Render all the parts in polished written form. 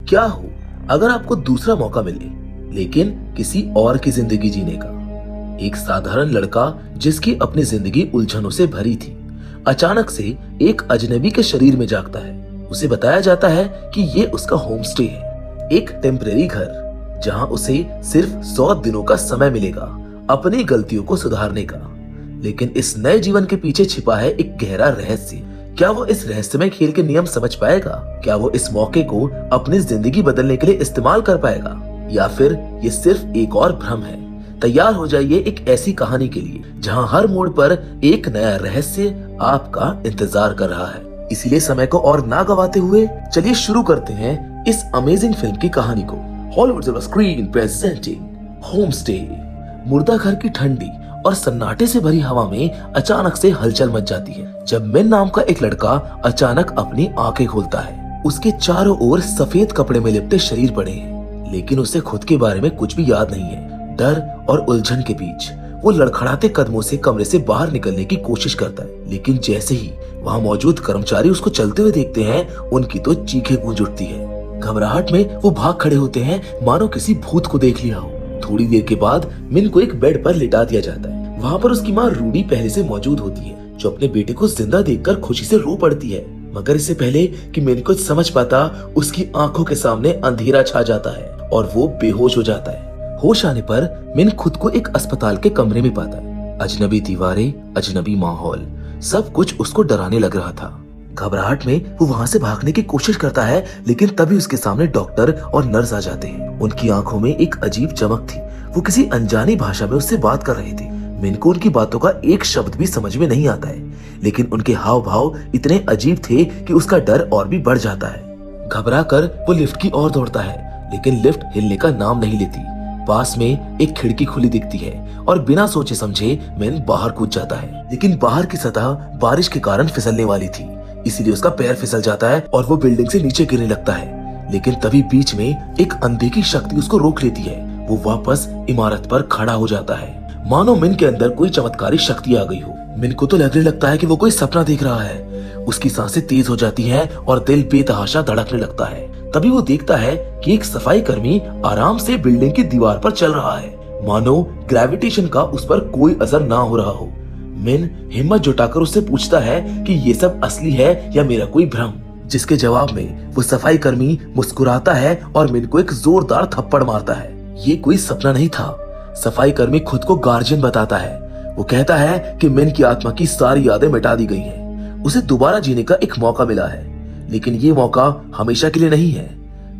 क्या हो अगर आपको दूसरा मौका मिले, लेकिन किसी और की जिंदगी जीने का। एक साधारण लड़का जिसकी अपनी जिंदगी उलझनों से भरी थी, अचानक से एक अजनबी के शरीर में जागता है। उसे बताया जाता है कि ये उसका होम स्टे है, एक टेम्परेरी घर जहां उसे सिर्फ 100 दिनों का समय मिलेगा अपनी गलतियों को सुधारने का। लेकिन इस नए जीवन के पीछे छिपा है एक गहरा रहस्य। क्या वो इस रहस्यमय खेल के नियम समझ पाएगा? क्या वो इस मौके को अपनी जिंदगी बदलने के लिए इस्तेमाल कर पाएगा, या फिर ये सिर्फ एक और भ्रम है? तैयार हो जाइए एक ऐसी कहानी के लिए जहां हर मोड़ पर एक नया रहस्य आपका इंतजार कर रहा है। इसीलिए समय को और ना गवाते हुए चलिए शुरू करते हैं इस अमेजिंग फिल्म की कहानी को। Hollywood silver screen presenting home stay. मुर्दा घर की ठंडी और सन्नाटे से भरी हवा में अचानक से हलचल मच जाती है जब मिन नाम का एक लड़का अचानक अपनी आंखें खोलता है। उसके चारों ओर सफेद कपड़े में लिपटे शरीर पड़े हैं, लेकिन उसे खुद के बारे में कुछ भी याद नहीं है। डर और उलझन के बीच वो लड़खड़ाते कदमों से कमरे से बाहर निकलने की कोशिश करता है, लेकिन जैसे ही वहाँ मौजूद कर्मचारी उसको चलते हुए देखते हैं, उनकी तो चीखें गूंज उठती है। घबराहट में वो भाग खड़े होते हैं, मानो किसी भूत को देख लिया हो। थोड़ी देर के बाद मिन को एक बेड पर लिटा दिया जाता है। वहाँ पर उसकी माँ रूडी पहले से मौजूद होती है, जो अपने बेटे को जिंदा देखकर खुशी से रो पड़ती है। मगर इससे पहले कि मिन कुछ समझ पाता, उसकी आंखों के सामने अंधेरा छा जाता है और वो बेहोश हो जाता है। होश आने पर मिन खुद को एक अस्पताल के कमरे में पाता है। अजनबी दीवारें, अजनबी माहौल, सब कुछ उसको डराने लग रहा था। घबराहट में वो वहाँ से भागने की कोशिश करता है, लेकिन तभी उसके सामने डॉक्टर और नर्स आ जाते हैं। उनकी आंखों में एक अजीब चमक थी। वो किसी अनजानी भाषा में उससे बात कर रहे थे। मिन को उनकी बातों का एक शब्द भी समझ में नहीं आता है, लेकिन उनके हाव भाव इतने अजीब थे कि उसका डर और भी बढ़ जाता है। घबरा कर वो लिफ्ट की ओर दौड़ता है, लेकिन लिफ्ट हिलने का नाम नहीं लेती। पास में एक खिड़की खुली दिखती है और बिना सोचे समझे मिन बाहर कूद जाता है, लेकिन बाहर की सतह बारिश के कारण फिसलने वाली थी, इसीलिए उसका पैर फिसल जाता है और वो बिल्डिंग से नीचे गिरने लगता है। लेकिन तभी बीच में एक अनदेखी शक्ति उसको रोक लेती है। वो वापस इमारत पर खड़ा हो जाता है, मानो मिन के अंदर कोई चमत्कारी शक्ति आ गई हो। मिन को तो लगने लगता है कि वो कोई सपना देख रहा है। उसकी सांसें तेज हो जाती हैं और दिल बेतहाशा धड़कने लगता है। तभी वो देखता है कि एक सफाई कर्मी आराम से बिल्डिंग की दीवार पर चल रहा है, मानो ग्रेविटेशन का उस पर कोई असर ना हो रहा हो। मिन हिम्मत जुटाकर उससे पूछता है कि ये सब असली है या मेरा कोई भ्रम, जिसके जवाब में वो सफाई कर्मी मुस्कुराता है और मिन को एक जोरदार थप्पड़ मारता है। ये कोई सपना नहीं था। सफाई कर्मी खुद को गार्जियन बताता है। वो कहता है कि मिन की आत्मा की सारी यादें मिटा दी गई हैं। उसे दोबारा जीने का एक मौका मिला है, लेकिन ये मौका हमेशा के लिए नहीं है।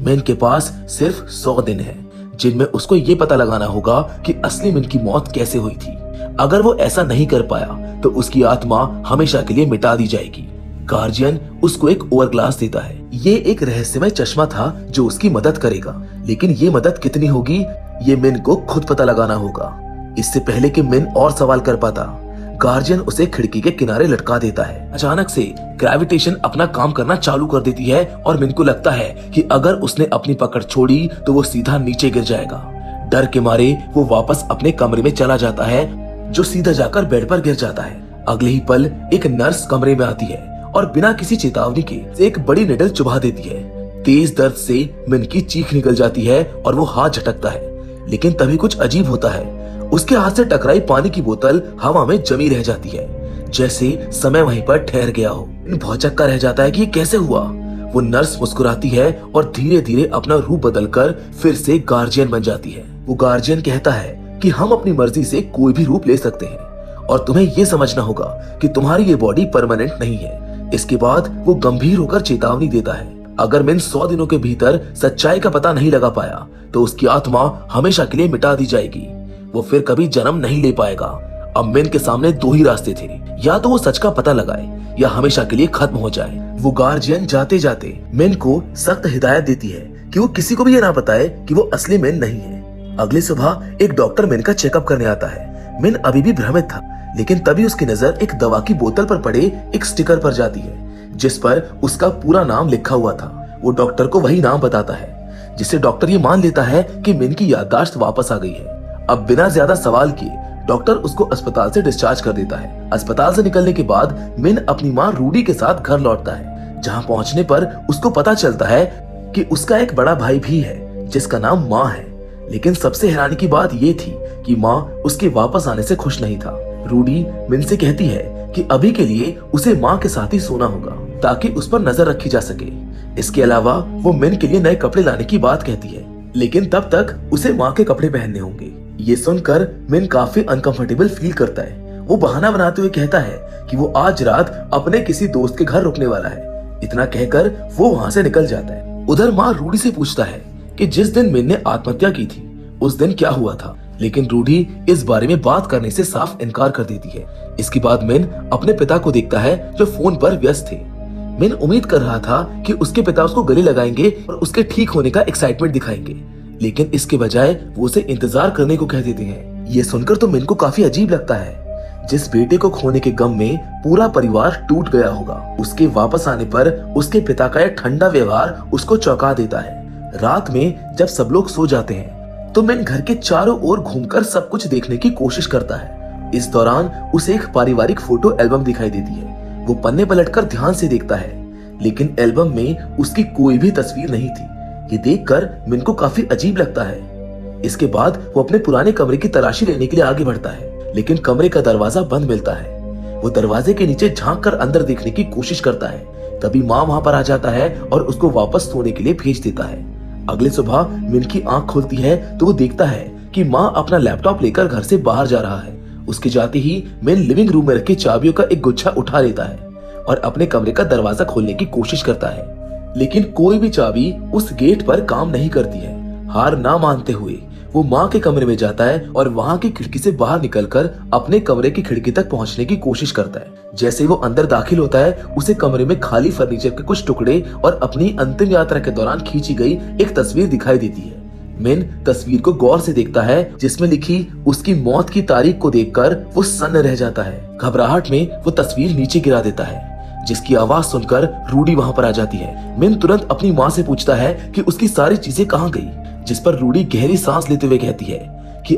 मिन के पास सिर्फ 100 दिन है, जिनमें उसको ये पता लगाना होगा कि असली मिन की मौत कैसे हुई थी। अगर वो ऐसा नहीं कर पाया तो उसकी आत्मा हमेशा के लिए मिटा दी जाएगी। गार्जियन उसको एक ओवर ग्लास देता है। ये एक रहस्यमय चश्मा था जो उसकी मदद करेगा, लेकिन ये मदद कितनी होगी ये मिन को खुद पता लगाना होगा। इससे पहले कि मिन और सवाल कर पाता, गार्जियन उसे खिड़की के किनारे लटका देता है। अचानक से ग्रेविटेशन अपना काम करना चालू कर देती है और मिन को लगता है कि अगर उसने अपनी पकड़ छोड़ी तो वो सीधा नीचे गिर जाएगा। डर के मारे वो वापस अपने कमरे में चला जाता है, जो सीधा जाकर बेड पर गिर जाता है। अगले ही पल एक नर्स कमरे में आती है और बिना किसी चेतावनी के एक बड़ी निडल चुभा देती है। तेज दर्द से मिन की चीख निकल जाती है और वो हाथ झटकता है, लेकिन तभी कुछ अजीब होता है। उसके हाथ से टकराई पानी की बोतल हवा में जमी रह जाती है, जैसे समय वहीं पर ठहर गया हो। भौचक्का रह जाता है कि ये कैसे हुआ। वो नर्स मुस्कुराती है और धीरे धीरे अपना रूप बदलकर फिर से गार्जियन बन जाती है। वो गार्जियन कहता है कि हम अपनी मर्जी से कोई भी रूप ले सकते हैं और तुम्हें ये समझना होगा कि तुम्हारी ये बॉडी परमानेंट नहीं है। इसके बाद वो गंभीर होकर चेतावनी देता है, अगर मिन 100 दिनों के भीतर सच्चाई का पता नहीं लगा पाया तो उसकी आत्मा हमेशा के लिए मिटा दी जाएगी। वो फिर कभी जन्म नहीं ले पाएगा। अब मिन के सामने 2 ही रास्ते थे, या तो वो सच का पता लगाए या हमेशा के लिए खत्म हो जाए। वो गार्जियन जाते जाते मिन को सख्त हिदायत देती है कि वो किसी को भी ये ना बताए कि वो असली मिन नहीं है। अगली सुबह एक डॉक्टर मिन का चेकअप करने आता है। मिन अभी भी भ्रमित था, लेकिन तभी उसकी नजर एक दवा की बोतल पर पड़े एक स्टिकर पर जाती है, जिस पर उसका पूरा नाम लिखा हुआ था। वो डॉक्टर को वही नाम बताता है, जिससे डॉक्टर ये मान लेता है कि मिन की याददाश्त वापस आ गई है। अब बिना ज्यादा सवाल किए डॉक्टर उसको अस्पताल से डिस्चार्ज कर देता है। अस्पताल से निकलने के बाद मिन अपनी माँ रूडी के साथ घर लौटता है, जहाँ पहुँचने पर उसको पता चलता है कि उसका एक बड़ा भाई भी है जिसका नाम माँ है। लेकिन सबसे हैरानी की बात ये थी कि माँ उसके वापस आने से खुश नहीं था। रूडी मिन से कहती है कि अभी के लिए उसे माँ के साथ ही सोना होगा ताकि उस पर नजर रखी जा सके। इसके अलावा वो मिन के लिए नए कपड़े लाने की बात कहती है, लेकिन तब तक उसे माँ के कपड़े पहनने होंगे। ये सुनकर मिन काफी अनकंफर्टेबल फील करता है। वो बहाना बनाते हुए कहता है कि वो आज रात अपने किसी दोस्त के घर रुकने वाला है। इतना कहकर वो वहाँ से निकल जाता है। उधर माँ रूडी से पूछता है कि जिस दिन मिन ने आत्महत्या की थी उस दिन क्या हुआ था, लेकिन रूडी इस बारे में बात करने से साफ इनकार कर देती है। इसके बाद मिन अपने पिता को देखता है जो फोन पर व्यस्त थे। मिन उम्मीद कर रहा था कि उसके पिता उसको गले लगाएंगे और उसके ठीक होने का एक्साइटमेंट दिखाएंगे, लेकिन इसके बजाय वो उसे इंतजार करने को कह देते हैं। ये सुनकर तो मिन को काफी अजीब लगता है। जिस बेटे को खोने के गम में पूरा परिवार टूट गया होगा, उसके वापस आने पर उसके पिता का यह ठंडा व्यवहार उसको चौंका देता है। रात में जब सब लोग सो जाते हैं तो मिन घर के चारों ओर घूमकर सब कुछ देखने की कोशिश करता है। इस दौरान उसे एक पारिवारिक फोटो एल्बम दिखाई देती है। वो पन्ने पलटकर ध्यान से देखता है, लेकिन एल्बम में उसकी कोई भी तस्वीर नहीं थी। ये देखकर मिन को काफी अजीब लगता है। इसके बाद वो अपने पुराने कमरे की तलाशी लेने के लिए आगे बढ़ता है, लेकिन कमरे का दरवाजा बंद मिलता है। वो दरवाजे के नीचे झांक कर अंदर देखने की कोशिश करता है। तभी माँ वहां पर आ जाता है और उसको वापस सोने के लिए भेज देता है। अगले सुबह मिन की आंख खुलती है तो वो देखता है कि माँ अपना लैपटॉप लेकर घर से बाहर जा रहा है। उसके जाते ही मिन लिविंग रूम में रखी चाबियों का एक गुच्छा उठा लेता है और अपने कमरे का दरवाजा खोलने की कोशिश करता है, लेकिन कोई भी चाबी उस गेट पर काम नहीं करती है। हार ना मानते हुए वो माँ के कमरे में जाता है और वहाँ की खिड़की से बाहर निकलकर अपने कमरे की खिड़की तक पहुँचने की कोशिश करता है। जैसे वो अंदर दाखिल होता है, उसे कमरे में खाली फर्नीचर के कुछ टुकड़े और अपनी अंतिम यात्रा के दौरान खींची गई एक तस्वीर दिखाई देती है। मिन तस्वीर को गौर से देखता है जिसमें लिखी उसकी मौत की तारीख को देखकर वो सन्न रह जाता है। घबराहट में वो तस्वीर नीचे गिरा देता है, जिसकी आवाज सुनकर रूडी वहाँ पर आ जाती है। मिन तुरंत अपनी माँ से पूछता है कि उसकी सारी चीजें कहाँ गई, जिस पर रूडी गहरी सांस लेते हुए कहती है कि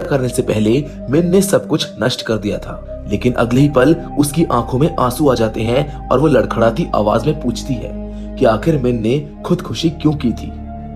करने से पहले मिन ने सब कुछ नष्ट कर दिया था। लेकिन अगले ही पल उसकी आंखों में आंसू आ जाते हैं और वो लड़खड़ाती आवाज में पूछती है कि आखिर मिन ने खुदकुशी क्यों की थी।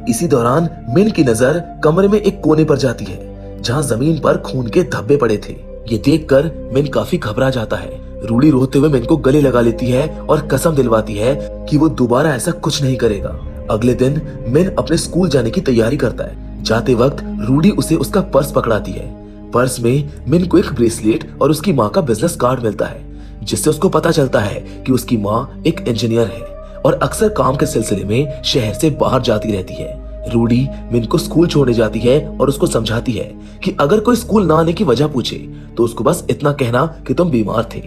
इसी दौरान मिन की नजर कमरे में एक कोने पर जाती है जहां जमीन पर खून के धब्बे पड़े थे। ये देखकर मिन काफी घबरा जाता है। रूडी रोते हुए मिन को गले लगा लेती है और कसम दिलवाती है कि वो दोबारा ऐसा कुछ नहीं करेगा। अगले दिन मिन अपने स्कूल जाने की तैयारी करता है। जाते वक्त रूडी उसे उसका पर्स पकड़ाती है। पर्स में मिन को एक ब्रेसलेट और उसकी माँ का बिजनेस कार्ड मिलता है, जिससे उसको पता चलता है कि उसकी माँ एक इंजीनियर है और अक्सर काम के सिलसिले में शहर से बाहर जाती रहती है। रूडी मिन को स्कूल छोड़ने जाती है और उसको समझाती है कि अगर कोई स्कूल ना आने की वजह पूछे तो उसको बस इतना कहना कि तुम बीमार थे।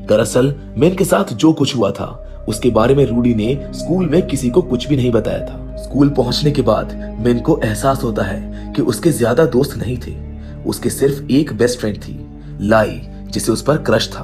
दरअसल मिन के साथ जो कुछ हुआ था उसके बारे में रूडी ने स्कूल में किसी को कुछ भी नहीं बताया था। स्कूल पहुंचने के बाद मिन को एहसास होता है कि उसके ज्यादा दोस्त नहीं थे। उसके सिर्फ एक बेस्ट फ्रेंड थी, लाई, जिसे उस पर क्रश था।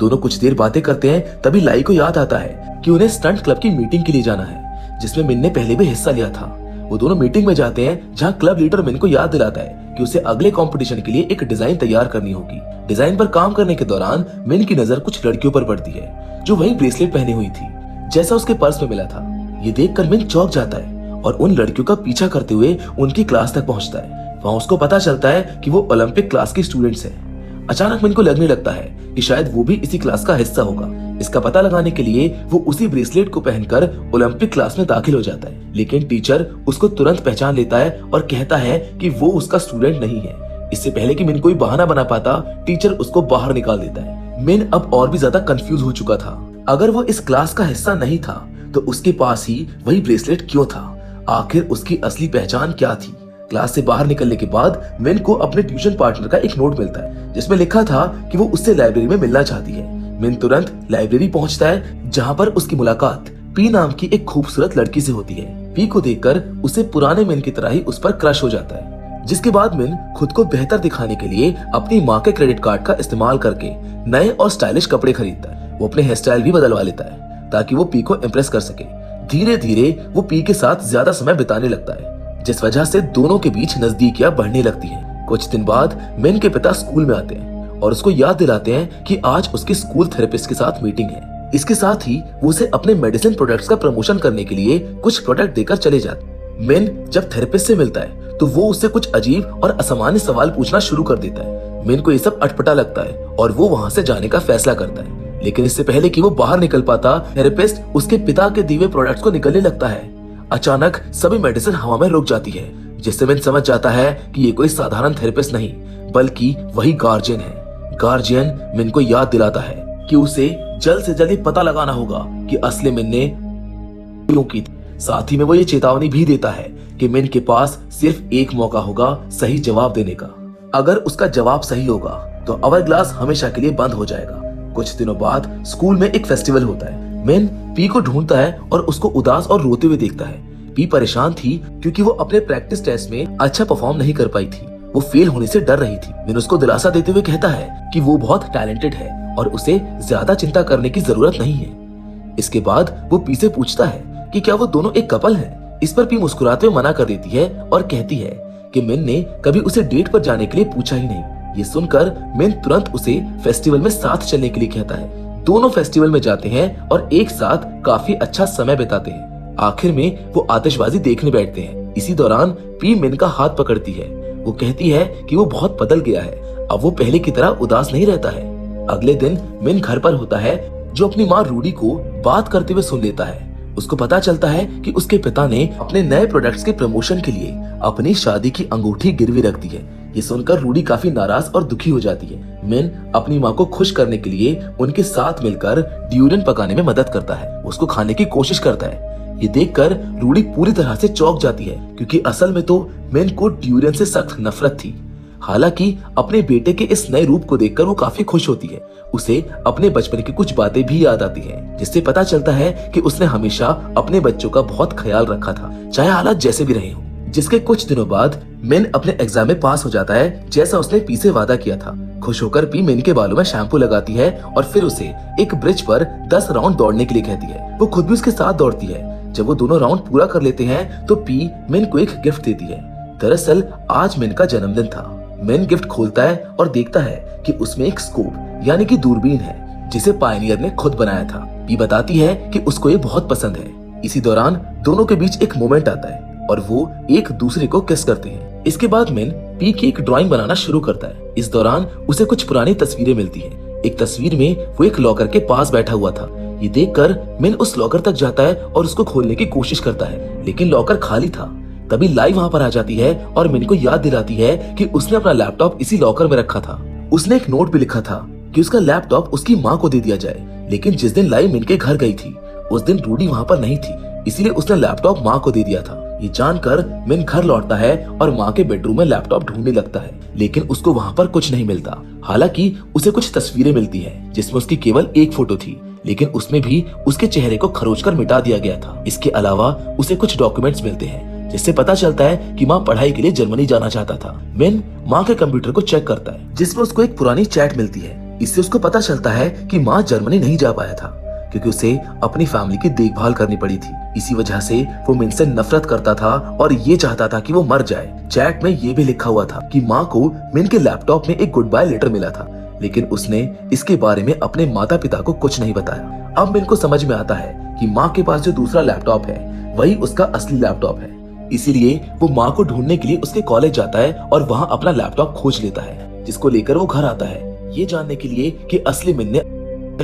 दोनों कुछ देर बातें करते हैं, तभी लाई को याद आता है कि उन्हें स्टंट क्लब की मीटिंग के लिए जाना है, जिसमें मिन ने पहले भी हिस्सा लिया था। वो दोनों मीटिंग में जाते हैं जहां क्लब लीडर मिन को याद दिलाता है कि उसे अगले कंपटीशन के लिए एक डिजाइन तैयार करनी होगी। डिजाइन पर काम करने के दौरान मिन की नजर कुछ लड़कियों पर पड़ती है जो वही ब्रेसलेट पहनी हुई थी जैसा उसके पर्स में मिला था। ये देखकर मिन चौंक जाता है और उन लड़कियों का पीछा करते हुए उनकी क्लास तक पहुंचता है। वहां उसको पता चलता है कि वो ओलंपिक क्लास की स्टूडेंट्स हैं। अचानक मिन को लगने लगता है कि शायद वो भी इसी क्लास का हिस्सा होगा। इसका पता लगाने के लिए वो उसी ब्रेसलेट को पहनकर ओलंपिक क्लास में दाखिल हो जाता है, लेकिन टीचर उसको तुरंत पहचान लेता है और कहता है कि वो उसका स्टूडेंट नहीं है। इससे पहले कि मिन कोई बहाना बना पाता, टीचर उसको बाहर निकाल देता है। मिन अब और भी ज्यादा कंफ्यूज हो चुका था। अगर वो इस क्लास का हिस्सा नहीं था तो उसके पास ही वही ब्रेसलेट क्यों था? आखिर उसकी असली पहचान क्या थी? क्लास से बाहर निकलने के बाद मिन को अपने ट्यूशन पार्टनर का एक नोट मिलता है जिसमें लिखा था कि वो उससे लाइब्रेरी में मिलना चाहती है। मिन तुरंत लाइब्रेरी पहुंचता है जहां पर उसकी मुलाकात पी नाम की एक खूबसूरत लड़की से होती है। पी को देखकर उसे पुराने मिन की तरह ही उस पर क्रश हो जाता है, जिसके बाद मिन खुद को बेहतर दिखाने के लिए अपनी माँ के क्रेडिट कार्ड का इस्तेमाल करके नए और स्टाइलिश कपड़े खरीदता है। वो अपने हेयर स्टाइल भी बदलवा लेता है ताकि वो पी को इम्प्रेस कर सके। धीरे धीरे वो पी के साथ ज्यादा समय बिताने लगता है, जिस वजह से दोनों के बीच नजदीकियां बढ़ने लगती हैं। कुछ दिन बाद मिन के पिता स्कूल में आते हैं और उसको याद दिलाते हैं कि आज उसके स्कूल थेरेपिस्ट के साथ मीटिंग है। इसके साथ ही वो उसे अपने मेडिसिन प्रोडक्ट्स का प्रमोशन करने के लिए कुछ प्रोडक्ट देकर चले जाते। मिन जब थेरेपिस्ट से मिलता है तो वो उससे कुछ अजीब और असामान्य सवाल पूछना शुरू कर देता है। मिन को ये सब अटपटा लगता है और वो वहाँ से जाने का फैसला करता है, लेकिन इससे पहले कि वो बाहर निकल पाता, थेरेपिस्ट उसके पिता के दिए प्रोडक्ट्स को निकलने लगता है। अचानक सभी मेडिसिन हवा में रुक जाती है, जिससे मिन समझ जाता है कि ये कोई साधारण थेरेपिस्ट नहीं बल्कि वही गार्जियन है। गार्जियन मिन को याद दिलाता है कि उसे जल्द से जल्द पता लगाना होगा कि असली मिन ने क्यों की थी। साथ ही में वो ये चेतावनी भी देता है कि मिन के पास सिर्फ एक मौका होगा सही जवाब देने का। अगर उसका जवाब सही होगा तो अवरग्लास हमेशा के लिए बंद हो जाएगा। कुछ दिनों बाद स्कूल में एक फेस्टिवल होता है। मिन पी को ढूंढता है और उसको उदास और रोते हुए देखता है। पी परेशान थी क्योंकि वो अपने प्रैक्टिस टेस्ट में अच्छा परफॉर्म नहीं कर पाई थी। वो फेल होने से डर रही थी। मिन उसको दिलासा देते हुए कहता है कि वो बहुत टैलेंटेड है और उसे ज्यादा चिंता करने की जरूरत नहीं है। इसके बाद वो पी से पूछता है कि क्या वो दोनों एक कपल हैं। इस पर पी मुस्कुराते हुए मना कर देती है और कहती है कि मिन ने कभी उसे डेट पर जाने के लिए पूछा ही नहीं। ये सुनकर मिन तुरंत उसे फेस्टिवल में साथ चलने के लिए कहता है। दोनों फेस्टिवल में जाते हैं और एक साथ काफी अच्छा समय बिताते हैं। आखिर में वो आतिशबाजी देखने बैठते हैं। इसी दौरान पी मिन का हाथ पकड़ती है। वो कहती है कि वो बहुत बदल गया है, अब वो पहले की तरह उदास नहीं रहता है। अगले दिन मिन घर पर होता है, जो अपनी माँ रूडी को बात करते हुए सुन लेता है। उसको पता चलता है कि उसके पिता ने अपने नए प्रोडक्ट्स के प्रमोशन के लिए अपनी शादी की अंगूठी गिरवी रख दी है। ये सुनकर रूडी काफी नाराज और दुखी हो जाती है। मिन अपनी माँ को खुश करने के लिए उनके साथ मिलकर ड्यूरियन पकाने में मदद करता है। उसको खाने की कोशिश करता है। ये देखकर रूडी पूरी तरह से चौंक जाती है, क्योंकि असल में तो मिन को ड्यूरियन से सख्त नफरत थी। हालांकि अपने बेटे के इस नए रूप को देखकर वो काफी खुश होती है। उसे अपने बचपन की कुछ बातें भी याद आती हैं, जिससे पता चलता है कि उसने हमेशा अपने बच्चों का बहुत ख्याल रखा था, चाहे हालात जैसे भी रहे हों। जिसके कुछ दिनों बाद मिन अपने एग्जाम में पास हो जाता है, जैसा उसने पी से वादा किया था। खुश होकर पी मिन के बालों में शैम्पू लगाती है और फिर उसे एक ब्रिज पर 10 राउंड दौड़ने के लिए कहती है। वो खुद भी उसके साथ दौड़ती है। जब वो दोनों राउंड पूरा कर लेते हैं तो पी मिन को एक गिफ्ट देती है। दरअसल आज मिन का जन्मदिन था। मिन गिफ्ट खोलता है और देखता है कि उसमें एक स्कोप यानी कि दूरबीन है, जिसे पायनियर ने खुद बनाया था। पी बताती है कि उसको ये बहुत पसंद है। इसी दौरान दोनों के बीच एक मोमेंट आता है और वो एक दूसरे को किस करते हैं। इसके बाद मिन पी की एक ड्राइंग बनाना शुरू करता है। इस दौरान उसे कुछ पुरानी तस्वीरें मिलती है। एक तस्वीर में वो एक लॉकर के पास बैठा हुआ था। ये देखकर मिन उस लॉकर तक जाता है और उसको खोलने की कोशिश करता है, लेकिन लॉकर खाली था। तभी लाइव वहाँ पर आ जाती है और मिन को याद दिलाती है कि उसने अपना लैपटॉप इसी लॉकर में रखा था। उसने एक नोट भी लिखा था कि उसका लैपटॉप उसकी माँ को दे दिया जाए, लेकिन जिस दिन लाइव मिन के घर गई थी उस दिन रूडी वहाँ पर नहीं थी, इसलिए उसने लैपटॉप माँ को दे दिया था। ये जानकर मिन घर लौटता है और माँ के बेडरूम में लैपटॉप ढूंढने लगता है, लेकिन उसको वहाँ पर कुछ नहीं मिलता। हालांकि उसे कुछ तस्वीरें मिलती है, जिसमें उसकी केवल एक फोटो थी, लेकिन उसमें भी उसके चेहरे को खरोंचकर मिटा दिया गया था। इसके अलावा उसे कुछ डॉक्यूमेंट्स मिलते हैं, जिससे पता चलता है कि माँ पढ़ाई के लिए जर्मनी जाना चाहता था। मिन माँ के कंप्यूटर को चेक करता है, जिसमें उसको एक पुरानी चैट मिलती है। इससे उसको पता चलता है कि माँ जर्मनी नहीं जा पाया था, क्योंकि उसे अपनी फैमिली की देखभाल करनी पड़ी थी। इसी वजह से वो मिन से नफरत करता था और ये चाहता था कि वो मर जाए। चैट में ये भी लिखा हुआ था कि माँ को मिन के लैपटॉप में एक गुड बाय लेटर मिला था, लेकिन उसने इसके बारे में अपने माता पिता को कुछ नहीं बताया। अब मिन को समझ में आता है कि माँ के पास जो दूसरा लैपटॉप है वही उसका असली लैपटॉप है। इसीलिए वो माँ को ढूंढने के लिए उसके कॉलेज जाता है और वहाँ अपना लैपटॉप खोज लेता है, जिसको लेकर वो घर आता है, ये जानने के लिए कि असली मिन ने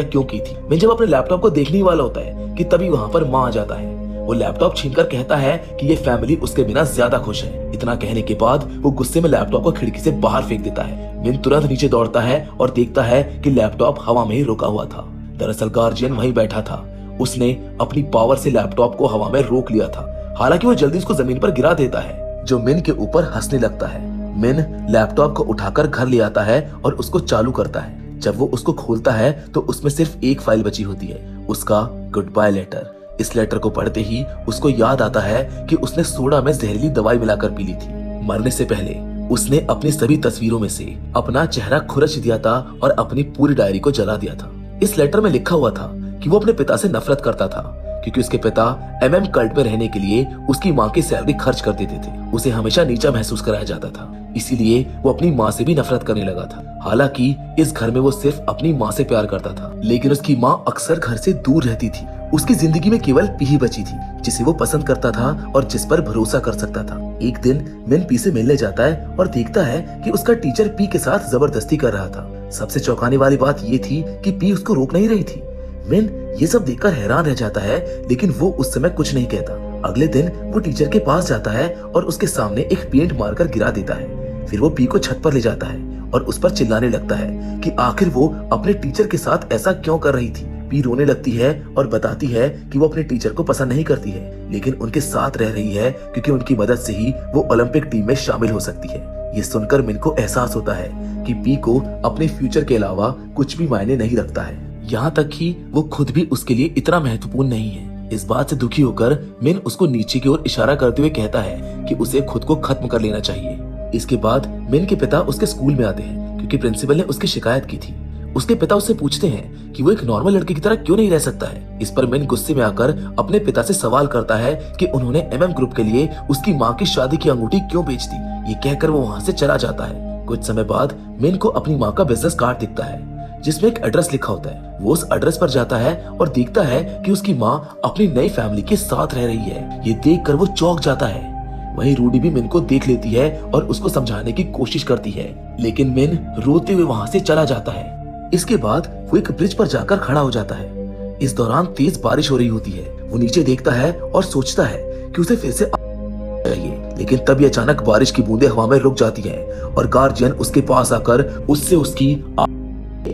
क्यों की थी। मिन जब अपने लैपटॉप को देखने ही वाला होता है कि तभी वहाँ पर माँ आ जाता है। वो लैपटॉप छीनकर कहता है कि ये फैमिली उसके बिना ज्यादा खुश है। इतना कहने के बाद वो गुस्से में लैपटॉप को खिड़की से बाहर फेंक देता है। मिन तुरंत नीचे दौड़ता है और देखता है कि लैपटॉप हवा में ही रुका हुआ था। दरअसल गार्जियन वहीं बैठा था। उसने अपनी पावर से लैपटॉप को हवा में रोक लिया था। हालांकि वो जल्दी उसको जमीन पर गिरा देता है, जो मिन के ऊपर हंसने लगता है। मिन लैपटॉप को उठाकर घर ले आता है और उसको चालू करता है। जब वो उसको खोलता है तो उसमें सिर्फ एक फाइल बची होती है, उसका गुड बाय लेटर। इस लेटर को पढ़ते ही उसको याद आता है कि उसने सोडा में जहरीली दवाई मिलाकर पी ली थी। मरने से पहले उसने अपनी सभी तस्वीरों में से अपना चेहरा खुरच दिया था और अपनी पूरी डायरी को जला दिया था। इस लेटर में लिखा हुआ था कि वो अपने पिता से नफरत करता था, क्योंकि उसके पिता एमएम कल्ट में रहने के लिए उसकी माँ की सैलरी खर्च कर देते थे। उसे हमेशा नीचा महसूस कराया जाता था, इसीलिए वो अपनी माँ से भी नफरत करने लगा था। हालांकि इस घर में वो सिर्फ अपनी माँ से प्यार करता था, लेकिन उसकी माँ अक्सर घर से दूर रहती थी। उसकी जिंदगी में केवल पी ही बची थी, जिसे वो पसंद करता था और जिस पर भरोसा कर सकता था। एक दिन मिन पी से मिलने जाता है और देखता है कि उसका टीचर पी के साथ जबरदस्ती कर रहा था। सबसे चौंकाने वाली बात ये थी कि पी उसको रोक नहीं रही थी। मिन ये सब देखकर हैरान रह जाता है, लेकिन वो उस समय कुछ नहीं कहता। अगले दिन वो टीचर के पास जाता है और उसके सामने एक पेंट मारकर गिरा देता है। फिर वो पी को छत पर ले जाता है और उस पर चिल्लाने लगता है कि आखिर वो अपने टीचर के साथ ऐसा क्यों कर रही थी। पी रोने लगती है और बताती है कि वो अपने टीचर को पसंद नहीं करती है, लेकिन उनके साथ रह रही है क्योंकि उनकी मदद से ही वो ओलंपिक टीम में शामिल हो सकती है। ये सुनकर मिन को एहसास होता है कि पी को अपने फ्यूचर के अलावा कुछ भी मायने नहीं रखता है, यहाँ तक कि वो खुद भी उसके लिए इतना महत्वपूर्ण नहीं है। इस बात से दुखी होकर मिन उसको नीचे की ओर इशारा करते हुए कहता है कि उसे खुद को खत्म कर लेना चाहिए। इसके बाद मिन के पिता उसके स्कूल में आते हैं क्योंकि प्रिंसिपल ने उसकी शिकायत की थी। उसके पिता उससे पूछते हैं कि वो एक नॉर्मल लड़के की तरह क्यों नहीं रह सकता है। इस पर मिन गुस्से में आकर अपने पिता से सवाल करता है कि उन्होंने एमएम ग्रुप के लिए उसकी माँ की शादी की अंगूठी क्यों बेच दी। ये कहकर वो वहाँ से चला जाता है। कुछ समय बाद मिन को अपनी माँ का बिजनेस कार्ड दिखता है जिसमें एक एड्रेस लिखा होता है। वो उस एड्रेस पर जाता है और देखता है कि उसकी माँ अपनी नई फैमिली के साथ रह रही है। ये देखकर वो चौंक जाता है। वहीं रूडी भी मिन को देख लेती है और उसको समझाने की कोशिश करती है, लेकिन मिन रोते हुए वहाँ से चला जाता है। इसके बाद वो एक ब्रिज पर जाकर खड़ा हो जाता है। इस दौरान तेज बारिश हो रही होती है। वो नीचे देखता है और सोचता है कि उसे फिर से चाहिए, लेकिन तभी अचानक बारिश की बूंदें हवा में रुक जाती हैं और गार्जियन उसके पास आकर उससे उसकी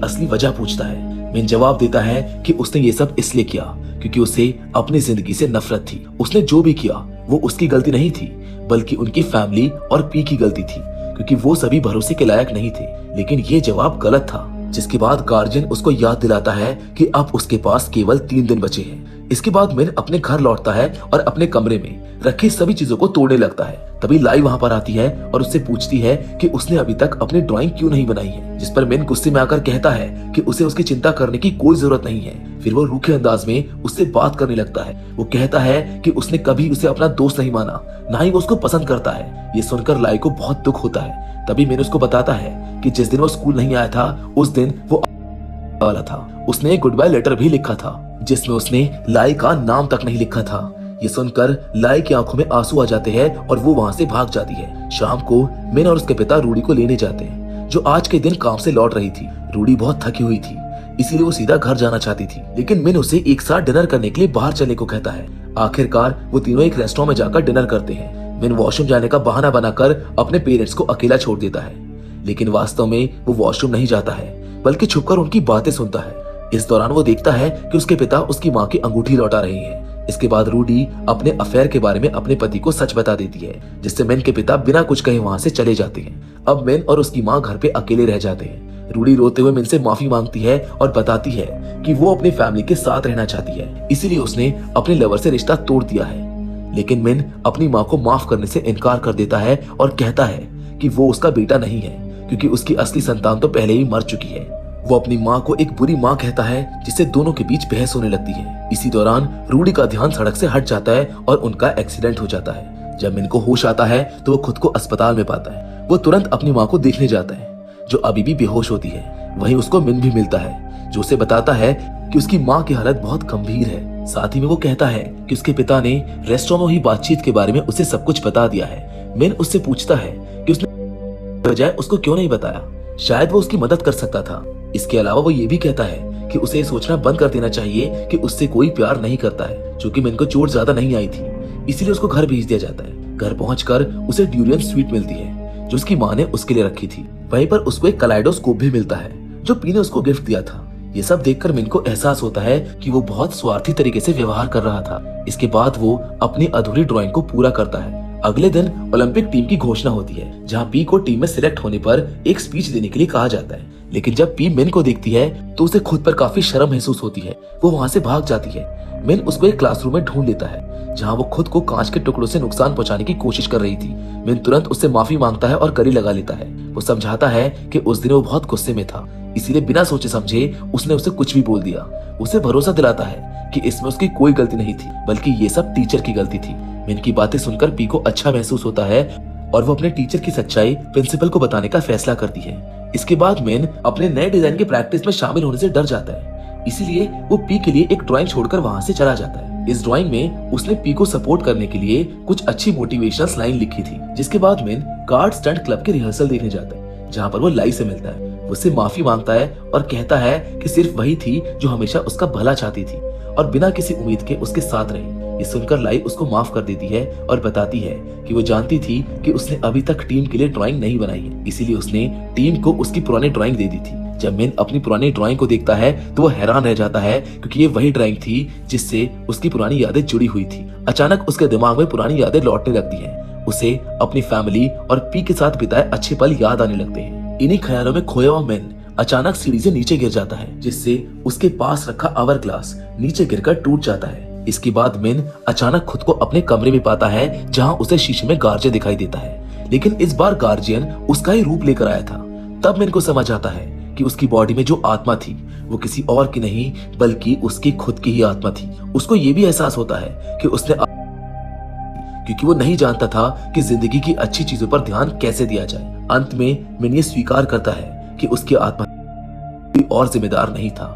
असली वजह पूछता है। मिन जवाब देता है कि उसने ये सब इसलिए किया क्योंकि उसे अपनी जिंदगी से नफरत थी। उसने जो भी किया वो उसकी गलती नहीं थी, बल्कि उनकी फैमिली और पी की गलती थी, क्योंकि वो सभी भरोसे के लायक नहीं थे। लेकिन ये जवाब गलत था। जिसके बाद गार्जियन उसको याद दिलाता है कि अब उसके पास केवल 3 दिन बचे हैं। इसके बाद मिन अपने घर लौटता है और अपने कमरे में रखी सभी चीजों को तोड़ने लगता है। तभी लाई वहाँ पर आती है और उससे पूछती है कि उसने अभी तक अपनी ड्राइंग क्यों नहीं बनाई है, जिस पर मिन गुस्से में आकर कहता है कि उसे उसकी चिंता करने की कोई जरूरत नहीं है। फिर वो रूखे अंदाज में उससे बात करने लगता है। वो कहता है कि उसने कभी उसे अपना दोस्त नहीं माना, ना ही वो उसको पसंद करता है। ये सुनकर लाई को बहुत दुख होता है। तभी मिन उसको बताता है कि जिस दिन वो स्कूल नहीं आया था उस दिन वो वाला था। उसने एक गुड बाय लेटर भी लिखा था जिसमें उसने लाई का नाम तक नहीं लिखा था। ये सुनकर लाई की आंखों में आंसू आ जाते हैं और वो वहाँ से भाग जाती है। शाम को मिन और उसके पिता रूडी को लेने जाते हैं, जो आज के दिन काम से लौट रही थी। रूडी बहुत थकी हुई थी, इसीलिए वो सीधा घर जाना चाहती थी, लेकिन मिन उसे एक साथ डिनर करने के लिए बाहर चलने को कहता है। आखिरकार वो तीनों एक रेस्टोरेंट में जाकर डिनर करते हैं। मिन वॉशरूम जाने का बहाना बनाकर अपने पेरेंट्स को अकेला छोड़ देता है, लेकिन वास्तव में वो वॉशरूम नहीं जाता है, बल्कि छुपकर उनकी बातें सुनता है। इस दौरान वो देखता है कि उसके पिता उसकी माँ की अंगूठी लौटा रहे हैं। इसके बाद रूडी अपने अफेयर के बारे में अपने पति को सच बता देती है, जिससे मिन के पिता बिना कुछ कहे वहाँ से चले जाते हैं। अब मिन और उसकी माँ घर पे अकेले रह जाते हैं। रूडी रोते हुए मिन से माफी मांगती है और बताती है कि वो अपनी फैमिली के साथ रहना चाहती है, इसीलिए उसने अपने लवर से रिश्ता तोड़ दिया है। लेकिन मिन अपनी माँ को माफ करने से इनकार कर देता है और कहता है कि वो उसका बेटा नहीं है, क्योंकि उसकी असली संतान तो पहले ही मर चुकी है। वो अपनी माँ को एक बुरी माँ कहता है, जिससे दोनों के बीच बहस होने लगती है। इसी दौरान रूडी का ध्यान सड़क से हट जाता है और उनका एक्सीडेंट हो जाता है। जब मिन को होश आता है तो वो खुद को अस्पताल में पाता है। वो तुरंत अपनी माँ को देखने जाता है, जो अभी भी बेहोश होती है। वहीं उसको मिन भी मिलता है, जो उसे बताता है कि उसकी माँ की हालत बहुत गंभीर है। साथ ही में वो कहता है कि उसके पिता ने रेस्टोरेंट में हुई बातचीत के बारे में उसे सब कुछ बता दिया है। मिन उससे पूछता है कि उसने बजाय उसको क्यों नहीं बताया, शायद वो उसकी मदद कर सकता था। इसके अलावा वो ये भी कहता है कि उसे सोचना बंद कर देना चाहिए कि उससे कोई प्यार नहीं करता है। चूंकि मिन को चोट ज्यादा नहीं आई थी, इसीलिए उसको घर भेज दिया जाता है। घर पहुंचकर उसे ड्यूरियन स्वीट मिलती है, जो उसकी माँ ने उसके लिए रखी थी। वहीं पर उसको एक कलाइडोस्कोप भी मिलता है, जो पी ने उसको गिफ्ट दिया था। ये सब देखकर मिन को एहसास होता है कि वो बहुत स्वार्थी तरीके से व्यवहार कर रहा था। इसके बाद वो अपनी अधूरी ड्राइंग को पूरा करता है। अगले दिन ओलंपिक टीम की घोषणा होती है, जहां पी को टीम में सिलेक्ट होने पर एक स्पीच देने के लिए कहा जाता है। लेकिन जब पी मिन को देखती है तो उसे खुद पर काफी शर्म महसूस होती है। वो वहां से भाग जाती है। मिन उसको एक क्लासरूम में ढूंढ लेता है, जहां वो खुद को कांच के टुकड़ों से नुकसान पहुंचाने की कोशिश कर रही थी। मिन तुरंत उससे माफी मांगता है और गले लगा लेता है। वो समझाता है कि उस दिन वो बहुत गुस्से में था, इसीलिए बिना सोचे समझे उसने उसे कुछ भी बोल दिया। उसे भरोसा दिलाता है कि इसमें उसकी कोई गलती नहीं थी, बल्कि ये सब टीचर की गलती थी। मिन की बातें सुनकर पी को अच्छा महसूस होता है और वो अपने टीचर की सच्चाई प्रिंसिपल को बताने का फैसला करती है। इसके बाद मिन अपने नए डिजाइन की प्रैक्टिस में शामिल होने से डर जाता है, इसीलिए वो पी के लिए एक ड्राइंग छोड़कर वहाँ से चला जाता है। इस ड्राइंग में उसने पी को सपोर्ट करने के लिए कुछ अच्छी मोटिवेशनल लाइन लिखी थी। जिसके बाद मिन गार्ड स्टंट क्लब के रिहर्सल देखने जाता है, जहाँ पर वो लाई से मिलता है। वो उससे माफी मांगता है और कहता है कि सिर्फ वही थी जो हमेशा उसका भला चाहती थी और बिना किसी उम्मीद के उसके साथ रही। ये सुनकर लाई उसको माफ कर देती है और बताती है कि वो जानती थी कि उसने अभी तक टीम के लिए ड्राइंग नहीं बनाई है, इसीलिए उसने टीम को उसकी पुरानी ड्राइंग दे दी थी। जब मिन अपनी पुरानी ड्राइंग को देखता है तो वो हैरान रह जाता है, क्योंकि ये वही ड्राइंग थी जिससे उसकी पुरानी यादें जुड़ी हुई थी। अचानक उसके दिमाग में पुरानी यादें लौटने लगती हैं। उसे अपनी फैमिली और पी के साथ बिताए अच्छे पल याद आने लगते हैं। इन्हीं ख्यालों में खोया हुआ मिन अचानक सीढ़ी से नीचे गिर जाता है, जिससे उसके पास रखा आवर ग्लास नीचे गिरकर टूट जाता है। इसके बाद मिन अचानक खुद को अपने कमरे में पाता है, जहां उसे शीशे में गार्जियन दिखाई देता है, लेकिन इस बार गार्जियन उसका ही रूप लेकर आया था। तब मिन को समझ आता है कि उसकी बॉडी में जो आत्मा थी वो किसी और की नहीं बल्कि उसकी खुद की ही आत्मा थी। उसको ये भी एहसास होता है कि उसने, क्योंकि वो नहीं जानता था कि जिंदगी की अच्छी चीजों पर ध्यान कैसे दिया जाए। अंत में मिन ये स्वीकार करता है कि उसकी आत्मा कोई और जिम्मेदार नहीं था,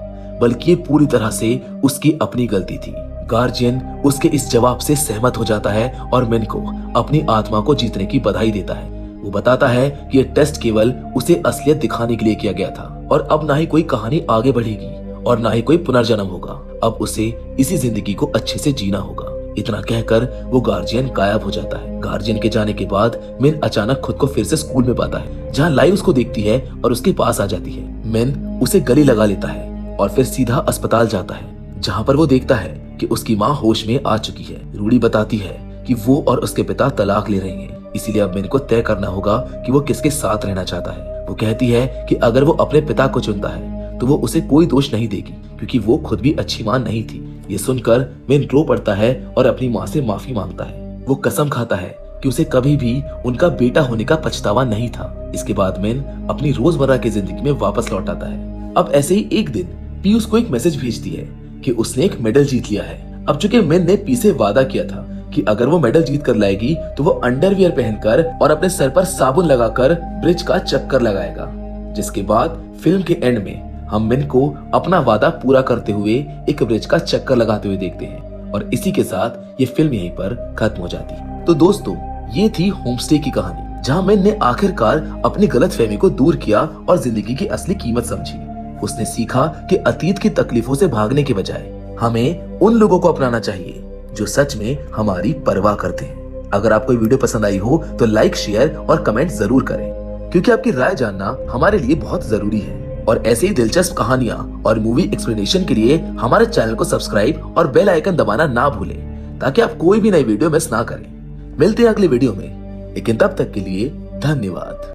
बल्कि ये पूरी तरह से उसकी अपनी गलती थी। गार्जियन उसके इस जवाब से सहमत हो जाता है और मिन को अपनी आत्मा को जीतने की बधाई देता है। वो बताता है कि ये टेस्ट केवल उसे असलियत दिखाने के लिए किया गया था और अब ना ही कोई कहानी आगे बढ़ेगी और ना ही कोई पुनर्जन्म होगा। अब उसे इसी जिंदगी को अच्छे से जीना होगा। इतना कहकर वो गार्जियन गायब हो जाता है। गार्जियन के जाने के बाद मिन अचानक खुद को फिर से स्कूल में पाता है, जहाँ लाई उसको देखती है और उसके पास आ जाती है। मिन उसे गले लगा लेता है और फिर सीधा अस्पताल जाता है, जहाँ पर वो देखता है कि उसकी माँ होश में आ चुकी है। रूडी बताती है कि वो और उसके पिता तलाक ले रहे हैं, इसीलिए अब मिन को तय करना होगा कि वो किसके साथ रहना चाहता है। वो कहती है कि अगर वो अपने पिता को चुनता है तो वो उसे कोई दोष नहीं देगी, क्योंकि वो खुद भी अच्छी माँ नहीं थी। ये सुनकर मिन रो पड़ता है और अपनी माँ से माफी मांगता है। वो कसम खाता है कि उसे कभी भी उनका बेटा होने का पछतावा नहीं था। इसके बाद मिन अपनी रोजमर्रा की जिंदगी में वापस लौट आता है। अब ऐसे ही एक दिन पी उसको एक मैसेज भेजती है कि उसने एक मेडल जीत लिया है। अब चूंकि मिन ने पी से वादा किया था कि अगर वो मेडल जीत कर लाएगी तो वो अंडरवियर पहनकर और अपने सर पर साबुन लगाकर ब्रिज का चक्कर लगाएगा। जिसके बाद फिल्म के एंड में हम मिन को अपना वादा पूरा करते हुए एक ब्रिज का चक्कर लगाते हुए देखते हैं और इसी के साथ ये फिल्म यहीं पर खत्म हो जाती है। तो दोस्तों, ये थी होमस्टे की कहानी, जहाँ मिन ने आखिरकार अपनी गलतफहमी को दूर किया और जिंदगी की असली कीमत समझी। उसने सीखा कि अतीत की तकलीफों से भागने के बजाय हमें उन लोगों को अपनाना चाहिए जो सच में हमारी परवाह करते हैं। अगर आपको वीडियो पसंद आई हो तो लाइक, शेयर और कमेंट जरूर करें, क्योंकि आपकी राय जानना हमारे लिए बहुत जरूरी है। और ऐसे ही दिलचस्प कहानियां और मूवी एक्सप्लेनेशन के लिए हमारे चैनल को सब्सक्राइब और बेल आइकन दबाना ना भूलें, ताकि आप कोई भी नई वीडियो मिस ना करें। मिलते हैं अगले वीडियो में, लेकिन तब तक के लिए धन्यवाद।